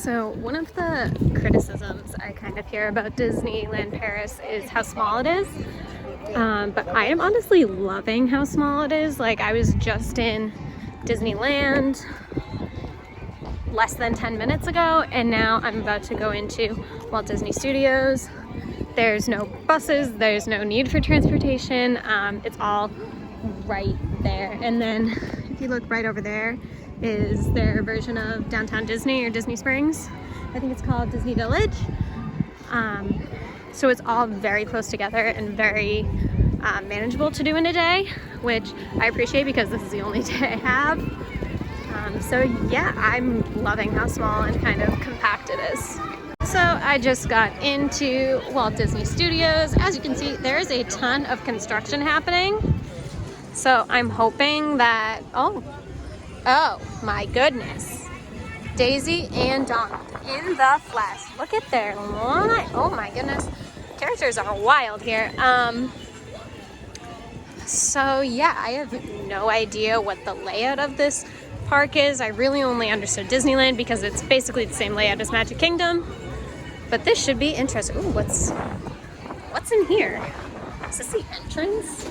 So one of the criticisms I kind of hear about Disneyland Paris is how small it is. But I am honestly loving how small it is. Like, I was just in Disneyland less than 10 minutes ago, and now I'm about to go into Walt Disney Studios. There's no buses, there's no need for transportation. It's all right there. And then if you look right over there is their version of downtown Disney or Disney Springs. I think it's called Disney Village. So it's all very close together and very manageable to do in a day, which I appreciate because this is the only day I have. So yeah, I'm loving how small and kind of compact it is. So I just got into Walt Disney Studios. As you can see, there is a ton of construction happening. So I'm hoping that, oh my goodness. Daisy and Donald in the flesh. Look at their line. Oh my goodness. Characters are wild here. So yeah, I have no idea what the layout of this park is. I really only understood Disneyland because it's basically the same layout as Magic Kingdom. But this should be interesting. Ooh, what's in here? Is this the entrance?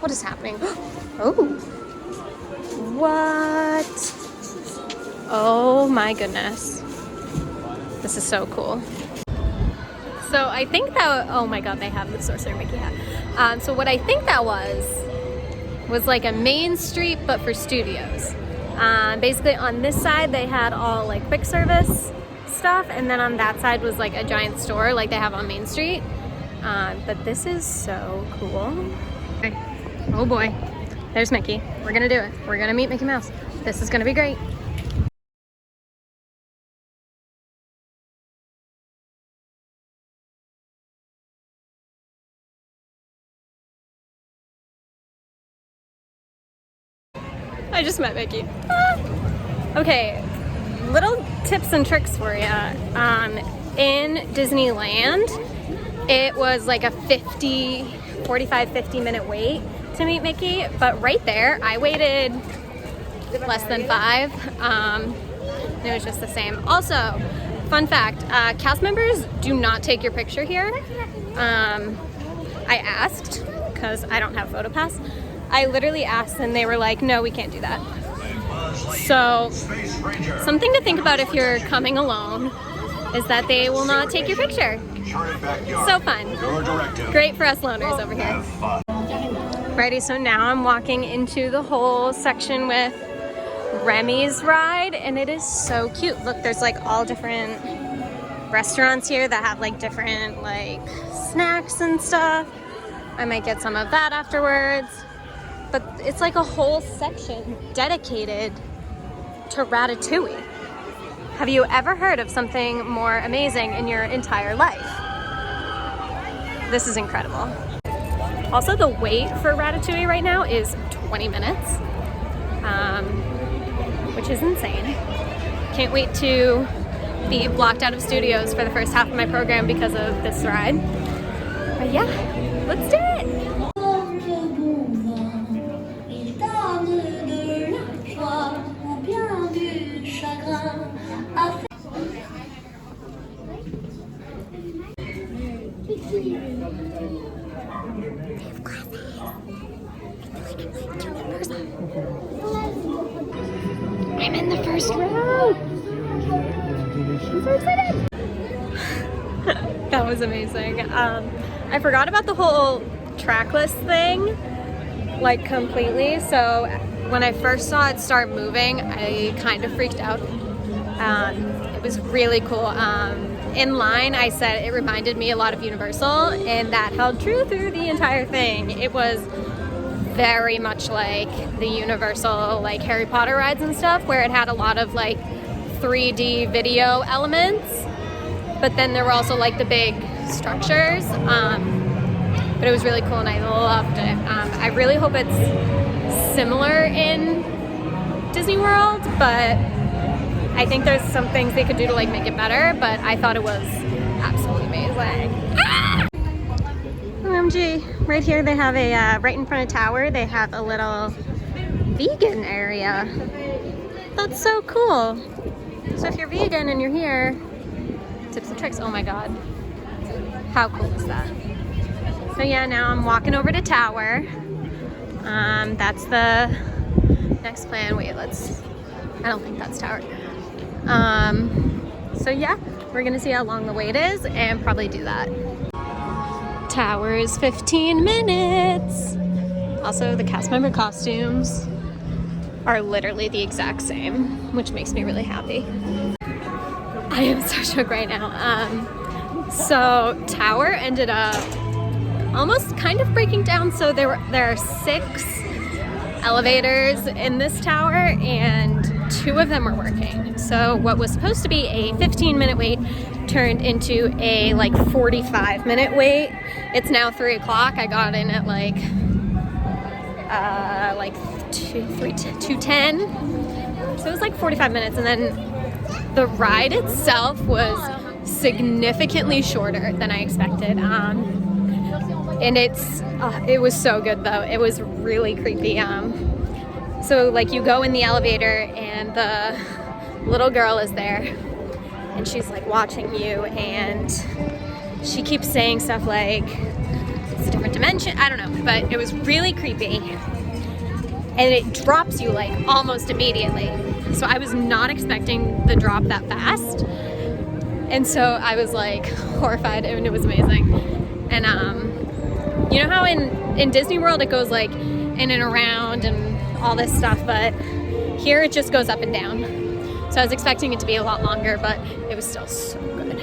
What is happening? Oh, what? Oh my goodness. This is so cool. So I think that, oh my god, they have the Sorcerer Mickey hat. So what I think that was like a main street, but for studios. Basically on this side, they had all like quick service stuff, and then on that side was like a giant store like they have on Main Street. But this is so cool. Okay. Oh boy, there's Mickey. We're gonna do it. We're gonna meet Mickey Mouse. This is gonna be great. I just met Mickey. Okay, little tips and tricks for you. In Disneyland, it was like a 45, 50 minute wait to meet Mickey, but right there, I waited less than 5. It was just the same. Also, fun fact, cast members do not take your picture here. I asked, because I don't have PhotoPass. I literally asked and they were like, no, we can't do that. So, something to think about if you're coming alone is that they will not take your picture. So fun. Great for us loners over here. Righty, so now I'm walking into the whole section with Remy's ride, and it is so cute. Look, there's like all different restaurants here that have like different like snacks and stuff. I might get some of that afterwards. But it's like a whole section dedicated to Ratatouille. Have you ever heard of something more amazing in your entire life? This is incredible. Also, the wait for Ratatouille right now is 20 minutes, which is insane. Can't wait to be blocked out of studios for the first half of my program because of this ride. But yeah, let's do it. I'm in the first row. I'm so excited. That was amazing. I forgot about the whole trackless thing, like completely. So when I first saw it start moving, I kind of freaked out. It was really cool. In line, I said it reminded me a lot of Universal, and that held true through the entire thing. It was very much like the Universal, like Harry Potter rides and stuff, where it had a lot of like 3D video elements, but then there were also like the big structures. But it was really cool and I loved it. I really hope it's similar in Disney World, but I think there's some things they could do to like make it better, but I thought it was absolutely amazing. Ah! OMG, right here they have a, right in front of Tower, they have a little vegan area. That's so cool. So if you're vegan and you're here, tips and tricks. Oh my God. How cool is that? So yeah, now I'm walking over to Tower. That's the next plan. Wait, I don't think that's Tower. So yeah, we're gonna see how long the wait is and probably do that. Tower is 15 minutes. Also, the cast member costumes are literally the exact same, which makes me really happy. I am so shook right now. So Tower ended up almost kind of breaking down. So there are 6 elevators in this tower and 2 of them are working. So what was supposed to be a 15-minute wait turned into a like 45-minute wait. It's now 3 o'clock. I got in at like 2:10. So it was like 45 minutes, and then the ride itself was significantly shorter than I expected. And it was so good though. It was really creepy. So like you go in the elevator and the little girl is there and she's like watching you, and she keeps saying stuff like it's a different dimension. I don't know, but it was really creepy. And it drops you like almost immediately. So I was not expecting the drop that fast. And so I was like horrified, and it was amazing. And you know how in Disney World it goes like in and around and all this stuff, but here it just goes up and down. So I was expecting it to be a lot longer, but it was still so good.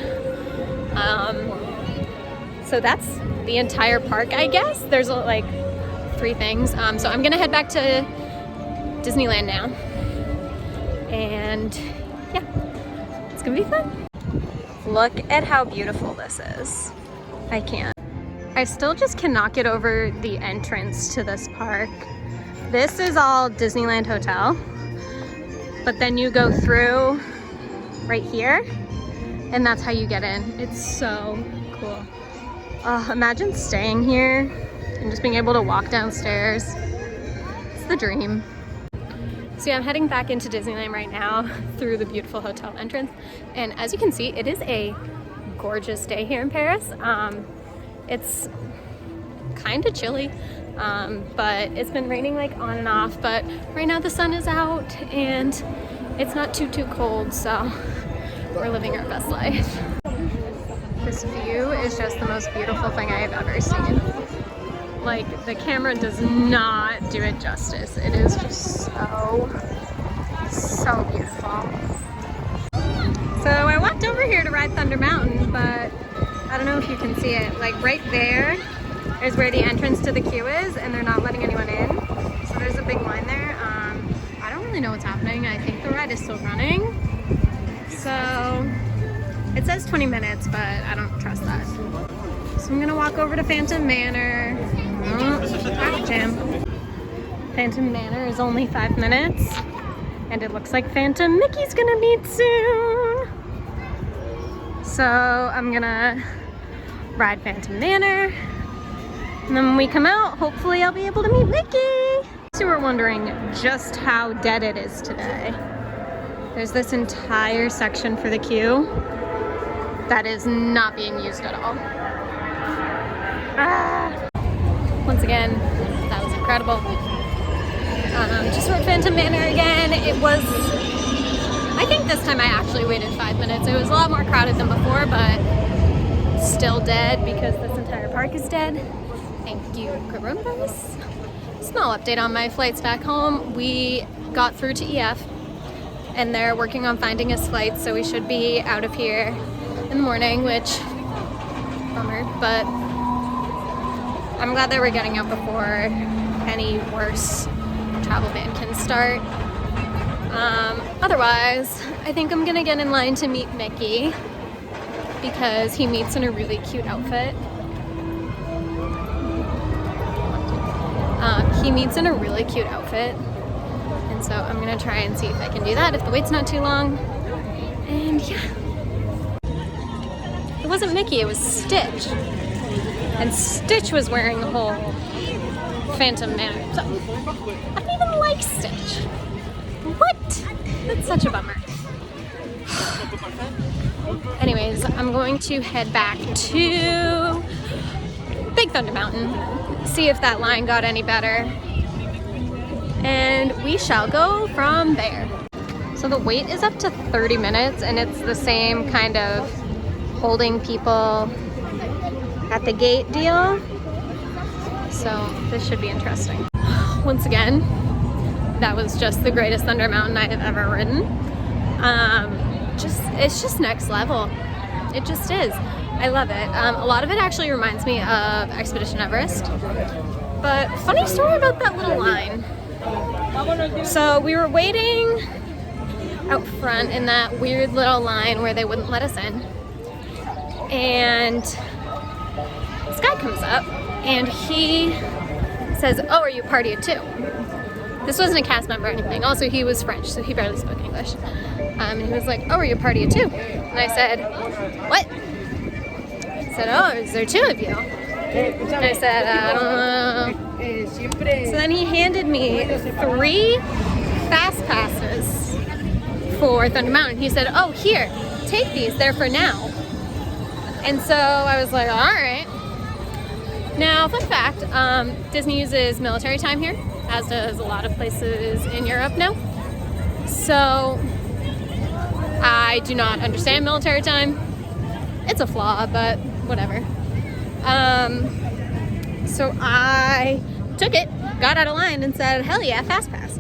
So that's the entire park, I guess. There's like 3 things. So I'm gonna head back to Disneyland now. And yeah, it's gonna be fun. Look at how beautiful this is. I can't. I still just cannot get over the entrance to this park. This is all Disneyland Hotel, but then you go through right here, and that's how you get in. It's so cool. Imagine staying here and just being able to walk downstairs. It's the dream. So yeah, I'm heading back into Disneyland right now through the beautiful hotel entrance. And as you can see, it is a gorgeous day here in Paris. It's kind of chilly, but it's been raining like on and off, but right now the sun is out and it's not too cold, so we're living our best life. This view is just the most beautiful thing I have ever seen. Like, the camera does not do it justice. It is just so beautiful. So I walked over here to ride Thunder Mountain, but I don't know if you can see it. Like right there is where the entrance to the queue is, and they're not letting anyone in. So there's a big line there. I don't really know what's happening. I think the ride is still running. So it says 20 minutes, but I don't trust that. So I'm gonna walk over to Phantom Manor. Traffic jam. Phantom Manor is only 5 minutes, and it looks like Phantom Mickey's gonna meet soon. So I'm gonna ride Phantom Manor, and then when we come out, hopefully I'll be able to meet Mickey. So we're wondering just how dead it is today. There's this entire section for the queue that is not being used at all. Once again, that was incredible. Just rode Phantom Manor again. It was, I think this time I actually waited 5 minutes. It was a lot more crowded than before, but still dead because this entire park is dead. Thank you, coronavirus. Small update on my flights back home. We got through to EF and they're working on finding us flights, so we should be out of here in the morning, which, bummer, but I'm glad that we're getting out before any worse travel ban can start. Otherwise, I think I'm gonna get in line to meet Mickey because he meets in a really cute outfit. He meets in a really cute outfit, and so I'm gonna try and see if I can do that if the wait's not too long. And yeah, it wasn't Mickey, it was Stitch, and Stitch was wearing the whole Phantom Manor. So I don't even like Stitch. What? That's such a bummer. Anyways, I'm going to head back to Big Thunder Mountain, see if that line got any better, and we shall go from there. So the wait is up to 30 minutes, and it's the same kind of holding people at the gate deal. So this should be interesting. Once again, that was just the greatest Thunder Mountain I have ever ridden. It's just next level. It just is. I love it. A lot of it actually reminds me of Expedition Everest. But funny story about that little line. So we were waiting out front in that weird little line where they wouldn't let us in. And this guy comes up and he says, "Oh, are you party of 2?" This wasn't a cast member or anything. Also, he was French, so he barely spoke English. And he was like, "Oh, are you party of 2?" And I said, "What?" He said, "Oh, is there 2 of you?" And I said, "I don't know." So then he handed me 3 fast passes for Thunder Mountain. He said, "Oh, here, take these. They're for now." And so I was like, all right. Now, fun fact, Disney uses military time here, as does a lot of places in Europe now. So I do not understand military time. It's a flaw, but whatever. So I took it, got out of line and said, "Hell yeah, fast pass."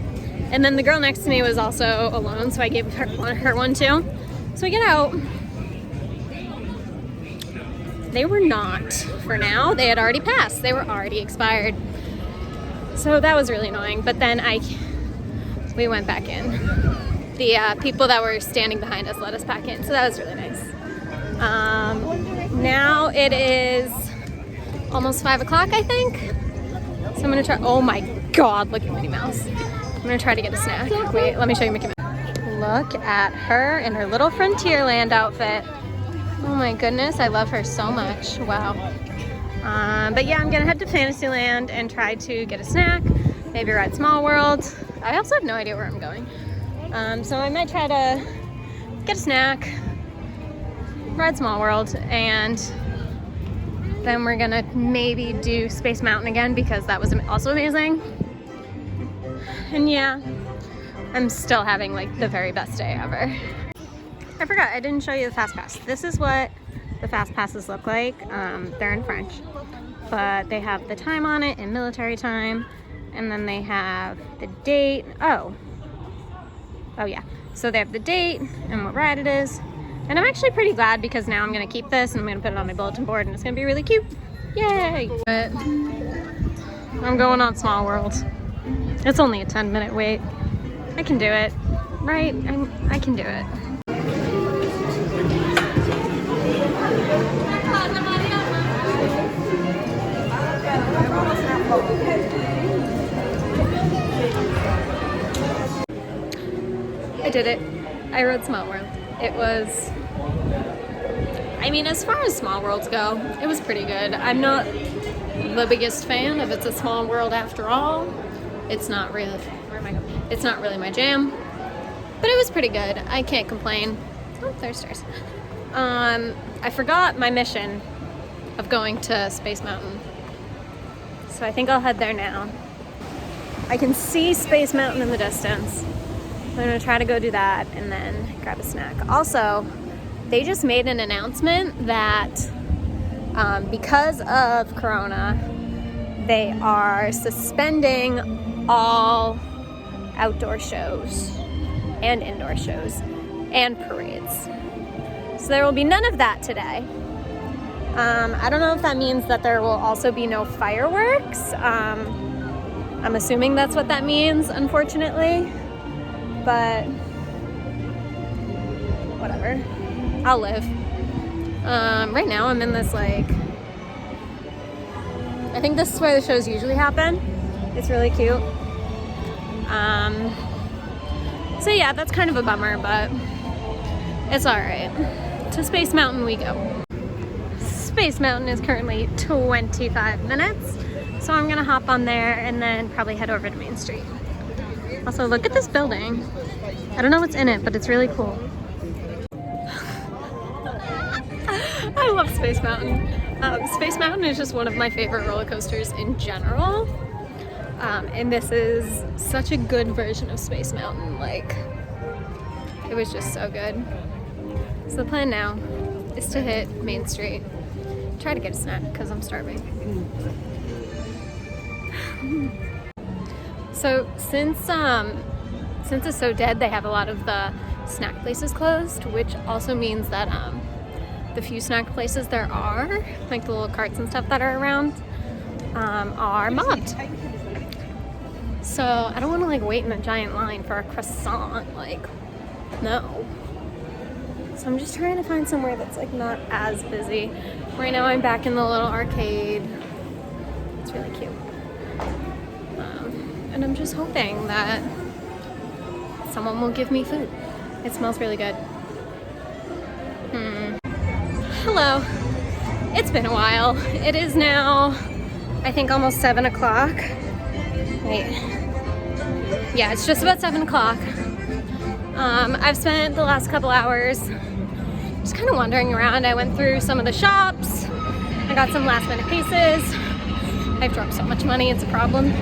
And then the girl next to me was also alone, so I gave her one too. So we get out. They were not for now. They had already passed. They were already expired. So that was really annoying. But then we went back in. The people that were standing behind us let us back in. So that was really nice. Now it is almost 5 o'clock, I think. So I'm gonna try. Oh my God! Look at Minnie Mouse. I'm gonna try to get a snack. Wait, let me show you Mickey Mouse. Look at her in her little Frontierland outfit. Oh my goodness, I love her so much. Wow. But yeah, I'm gonna head to Fantasyland and try to get a snack, maybe ride Small World. I also have no idea where I'm going. So I might try to get a snack, ride Small World, and then we're gonna maybe do Space Mountain again because that was also amazing. And yeah, I'm still having like the very best day ever. I forgot, I didn't show you the Fast Pass. This is what the Fast Passes look like. They're in French, but they have the time on it in military time, and then they have the date. Oh yeah. So they have the date and what ride it is. And I'm actually pretty glad because now I'm gonna keep this and I'm gonna put it on my bulletin board and it's gonna be really cute. Yay! But I'm going on Small World. It's only a 10-minute wait. I can do it, right? I can do it. I did it. I rode Small World. It was, I mean, as far as Small Worlds go, it was pretty good. I'm not the biggest fan of It's a Small World after all. It's not really, where am I going? It's not really my jam, but it was pretty good. I can't complain. Oh, there's stairs. I forgot my mission of going to Space Mountain. So I think I'll head there now. I can see Space Mountain in the distance. I'm gonna try to go do that and then grab a snack. Also, they just made an announcement that because of Corona, they are suspending all outdoor shows and indoor shows and parades. So there will be none of that today. I don't know if that means that there will also be no fireworks. I'm assuming that's what that means, unfortunately. But whatever, I'll live. Right now I'm in this like, I think this is where the shows usually happen. It's really cute. So yeah, that's kind of a bummer, but it's all right. To Space Mountain we go. Space Mountain is currently 25 minutes, so I'm gonna hop on there and then probably head over to Main Street. Also, look at this building. I don't know what's in it, but it's really cool. love Space Mountain. Space Mountain is just one of my favorite roller coasters in general. And this is such a good version of Space Mountain. Like, it was just so good. So the plan now is to hit Main Street, try to get a snack because I'm starving. So since it's so dead, they have a lot of the snack places closed, which also means that the few snack places there are, like the little carts and stuff that are around, are mobbed. So I don't want to like wait in a giant line for a croissant, like, no. So I'm just trying to find somewhere that's like not as busy. Right now I'm back in the little arcade. It's really cute. And I'm just hoping that someone will give me food. It smells really good. Hello. It's been a while. It is now, I think, almost 7 o'clock. Wait. Yeah, it's just about 7 o'clock. I've spent the last couple hours just kind of wandering around. I went through some of the shops. I got some last minute pieces. I've dropped so much money, it's a problem.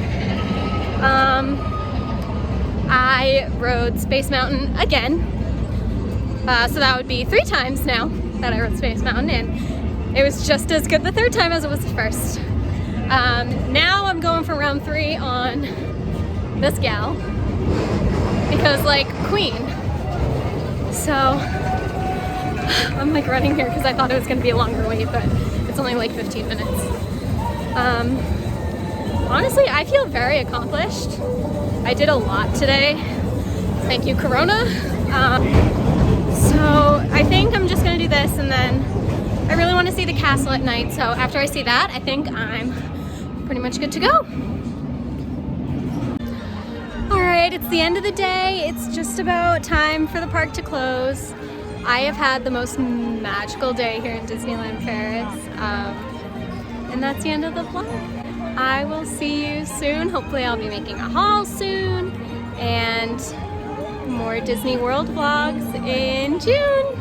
I rode Space Mountain again. So that would be 3 times now that I rode Space Mountain, and it was just as good the 3rd time as it was the 1st. Now I'm going for round 3 on this gal, because like Queen. So I'm like running here because I thought it was going to be a longer wait, but it's only like 15 minutes. Honestly, I feel very accomplished. I did a lot today. Thank you, Corona. So I think I'm just gonna do this, and then I really want to see the castle at night. So after I see that, I think I'm pretty much good to go. All right, it's the end of the day. It's just about time for the park to close. I have had the most magical day here in Disneyland Paris. And that's the end of the vlog. I will see you soon. Hopefully I'll be making a haul soon, and more Disney World vlogs in June.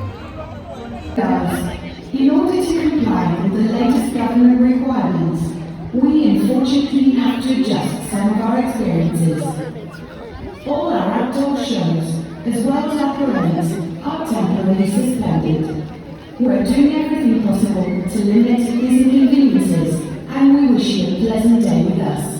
In order to comply with the latest government requirements, we unfortunately have to adjust some of our experiences. All our outdoor shows, as well as our parades, are temporarily suspended. We're doing everything possible to limit these inconveniences, and we wish you a pleasant day with us.